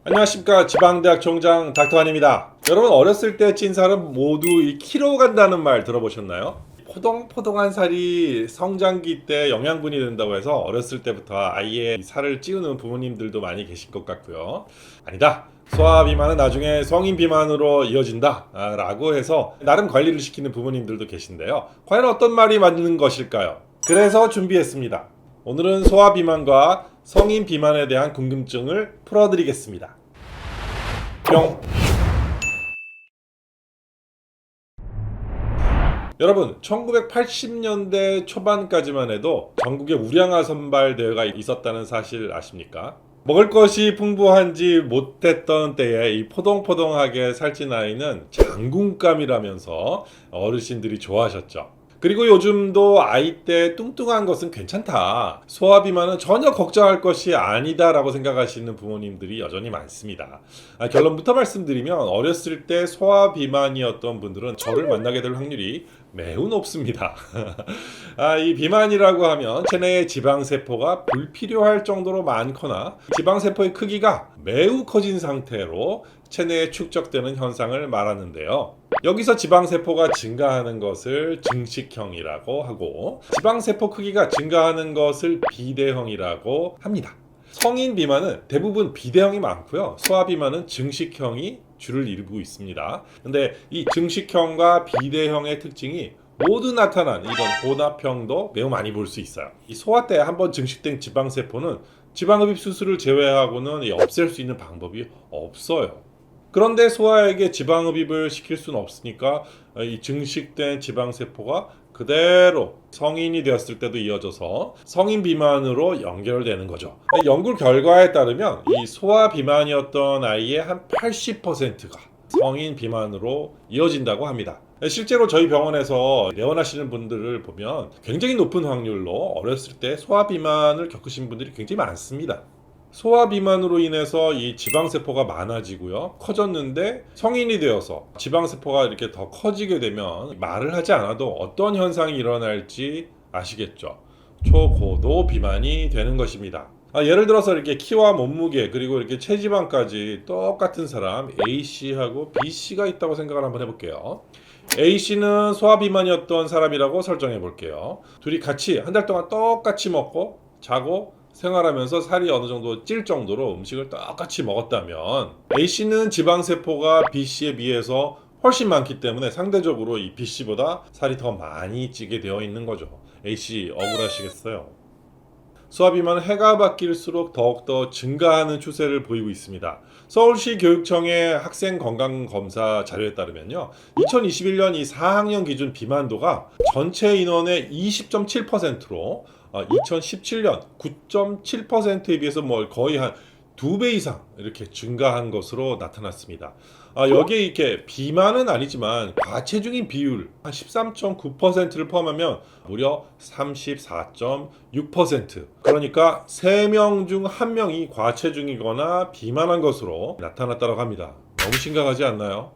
안녕하십니까. 지방대학 총장 닥터환입니다. 여러분, 어렸을 때 찐 살은 모두 1kg 간다는 말 들어보셨나요? 포동포동한 살이 성장기 때 영양분이 된다고 해서 어렸을 때부터 아이의 살을 찌우는 부모님들도 많이 계실 것 같고요. 아니다, 소아비만은 나중에 성인비만으로 이어진다 라고 해서 나름 관리를 시키는 부모님들도 계신데요. 과연 어떤 말이 맞는 것일까요? 그래서 준비했습니다. 오늘은 소아비만과 성인 비만에 대한 궁금증을 풀어드리겠습니다. 뿅. 여러분, 1980년대 초반까지만 해도 전국에 우량아 선발 대회가 있었다는 사실 아십니까? 먹을 것이 풍부한지 못했던 때에 이 포동포동하게 살찐 아이는 장군감이라면서 어르신들이 좋아하셨죠. 그리고 요즘도 아이 때 뚱뚱한 것은 괜찮다, 소아비만은 전혀 걱정할 것이 아니다 라고 생각하시는 부모님들이 여전히 많습니다. 결론부터 말씀드리면 어렸을 때 소아비만이었던 분들은 저를 만나게 될 확률이 매우 높습니다. 이 비만이라고 하면 체내의 지방세포가 불필요할 정도로 많거나 지방세포의 크기가 매우 커진 상태로 체내에 축적되는 현상을 말하는데요. 여기서 지방세포가 증가하는 것을 증식형이라고 하고, 지방세포 크기가 증가하는 것을 비대형이라고 합니다. 성인 비만은 대부분 비대형이 많고요. 소아비만은 증식형이 주를 이루고 있습니다. 근데 이 증식형과 비대형의 특징이 모두 나타난 이런 혼합형도 매우 많이 볼 수 있어요. 이 소아 때 한번 증식된 지방세포는 지방흡입 수술을 제외하고는 없앨 수 있는 방법이 없어요. 그런데 소아에게 지방흡입을 시킬 수는 없으니까 이 증식된 지방세포가 그대로 성인이 되었을 때도 이어져서 성인 비만으로 연결되는 거죠. 연구 결과에 따르면 이 소아 비만이었던 아이의 한 80%가 성인 비만으로 이어진다고 합니다. 실제로 저희 병원에서 내원하시는 분들을 보면 굉장히 높은 확률로 어렸을 때 소아 비만을 겪으신 분들이 굉장히 많습니다. 소아 비만으로 인해서 이 지방세포가 많아지고요, 커졌는데 성인이 되어서 지방세포가 이렇게 더 커지게 되면 말을 하지 않아도 어떤 현상이 일어날지 아시겠죠? 초고도 비만이 되는 것입니다. 예를 들어서 이렇게 키와 몸무게 그리고 이렇게 체지방까지 똑같은 사람 A씨하고 B씨가 있다고 생각을 한번 해볼게요. A씨는 소아비만이었던 사람이라고 설정해 볼게요. 둘이 같이 한 달 동안 똑같이 먹고 자고 생활하면서 살이 어느 정도 찔 정도로 음식을 똑같이 먹었다면 A씨는 지방세포가 B씨에 비해서 훨씬 많기 때문에 상대적으로 이 B씨보다 살이 더 많이 찌게 되어 있는 거죠. A씨 억울하시겠어요? 소아비만은 해가 바뀔수록 더욱더 증가하는 추세를 보이고 있습니다. 서울시 교육청의 학생 건강검사 자료에 따르면요, 2021년 이 4학년 기준 비만도가 전체 인원의 20.7%로 2017년 9.7%에 비해서 거의 한 2배 이상 이렇게 증가한 것으로 나타났습니다. 여기에 이렇게 비만은 아니지만 과체중인 비율 한 13.9%를 포함하면 무려 34.6%, 그러니까 3명 중 1명이 과체중이거나 비만한 것으로 나타났다고 합니다. 너무 심각하지 않나요?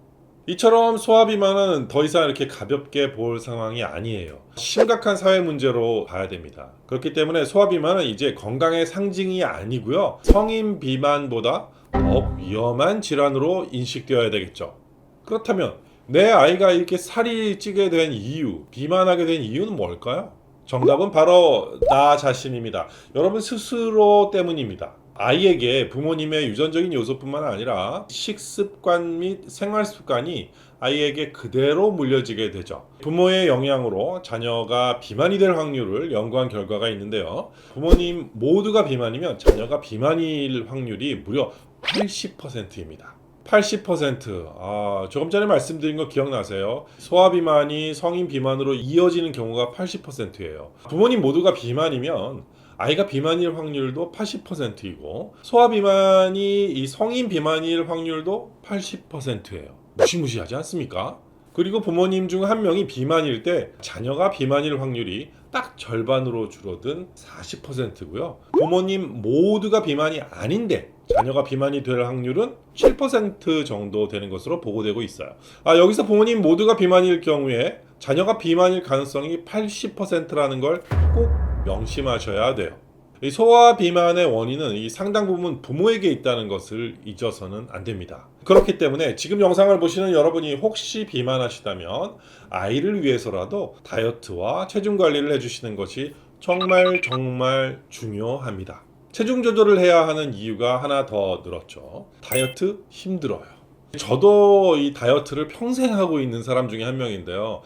이처럼 소아비만은 더 이상 이렇게 가볍게 볼 상황이 아니에요. 심각한 사회 문제로 봐야 됩니다. 그렇기 때문에 소아비만은 이제 건강의 상징이 아니고요, 성인 비만보다 더 위험한 질환으로 인식되어야 되겠죠. 그렇다면 내 아이가 이렇게 살이 찌게 된 이유, 비만하게 된 이유는 뭘까요? 정답은 바로 나 자신입니다. 여러분 스스로 때문입니다. 아이에게 부모님의 유전적인 요소뿐만 아니라 식습관 및 생활 습관이 아이에게 그대로 물려지게 되죠. 부모의 영향으로 자녀가 비만이 될 확률을 연구한 결과가 있는데요, 부모님 모두가 비만이면 자녀가 비만일 확률이 무려 80%입니다. 80%. 조금 전에 말씀드린 거 기억나세요? 소아비만이 성인 비만으로 이어지는 경우가 80%예요. 부모님 모두가 비만이면 아이가 비만일 확률도 80%이고 소아비만이 이 성인 비만일 확률도 80%예요. 무시무시하지 않습니까? 그리고 부모님 중 한 명이 비만일 때 자녀가 비만일 확률이 딱 절반으로 줄어든 40%고요. 부모님 모두가 비만이 아닌데 자녀가 비만이 될 확률은 7% 정도 되는 것으로 보고되고 있어요. 여기서 부모님 모두가 비만일 경우에 자녀가 비만일 가능성이 80%라는 걸 꼭 명심하셔야 돼요. 이 소아 비만의 원인은 이 상당 부분 부모에게 있다는 것을 잊어서는 안 됩니다. 그렇기 때문에 지금 영상을 보시는 여러분이 혹시 비만하시다면 아이를 위해서라도 다이어트와 체중 관리를 해주시는 것이 정말 중요합니다. 체중 조절을 해야 하는 이유가 하나 더 늘었죠. 다이어트 힘들어요. 저도 이 다이어트를 평생 하고 있는 사람 중에 한 명인데요.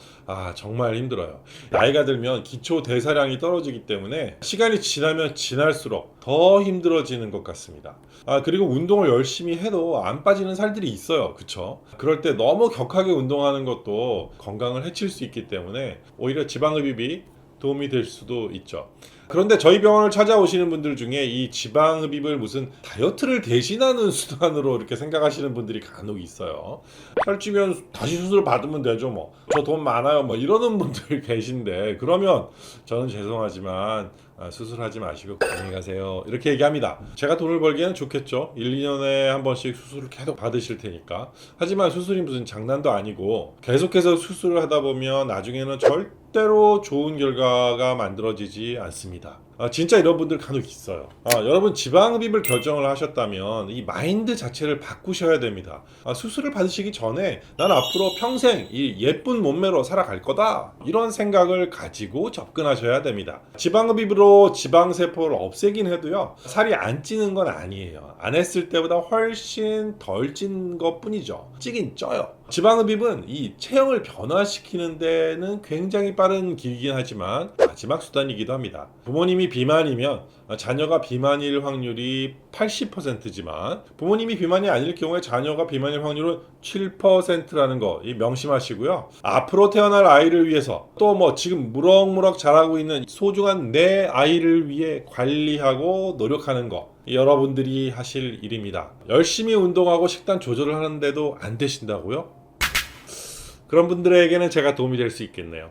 정말 힘들어요. 나이가 들면 기초 대사량이 떨어지기 때문에 시간이 지나면 지날수록 더 힘들어지는 것 같습니다. 그리고 운동을 열심히 해도 안 빠지는 살들이 있어요. 그쵸? 그럴 때 너무 격하게 운동하는 것도 건강을 해칠 수 있기 때문에 오히려 지방흡입이 도움이 될 수도 있죠. 그런데 저희 병원을 찾아오시는 분들 중에 이 지방흡입을 무슨 다이어트를 대신하는 수단으로 이렇게 생각하시는 분들이 간혹 있어요. 살찌면 다시 수술 받으면 되죠 뭐. 저 돈 많아요 뭐 이러는 분들 계신데, 그러면 저는 죄송하지만 수술하지 마시고 안녕히 가세요 이렇게 얘기합니다. 제가 돈을 벌기에는 좋겠죠. 1, 2년에 한 번씩 수술을 계속 받으실 테니까. 하지만 수술이 무슨 장난도 아니고 계속해서 수술을 하다 보면 나중에는 절대로 좋은 결과가 만들어지지 않습니다. 진짜 이런 분들 간혹 있어요. 여러분 지방흡입을 결정을 하셨다면 이 마인드 자체를 바꾸셔야 됩니다. 수술을 받으시기 전에 난 앞으로 평생 이 예쁜 몸매로 살아갈 거다, 이런 생각을 가지고 접근하셔야 됩니다. 지방흡입으로 지방세포를 없애긴 해도요, 살이 안 찌는 건 아니에요. 안 했을 때보다 훨씬 덜 찐 것 뿐이죠. 찌긴 쪄요. 지방흡입은 이 체형을 변화시키는 데는 굉장히 빠른 길이긴 하지만 마지막 수단이기도 합니다. 부모님이 비만이면 자녀가 비만일 확률이 80%지만 부모님이 비만이 아닐 경우에 자녀가 비만일 확률은 7%라는 거 명심하시고요. 앞으로 태어날 아이를 위해서 또 뭐 지금 무럭무럭 자라고 있는 소중한 내 아이를 위해 관리하고 노력하는 거, 여러분들이 하실 일입니다. 열심히 운동하고 식단 조절을 하는데도 안 되신다고요? 그런 분들에게는 제가 도움이 될 수 있겠네요.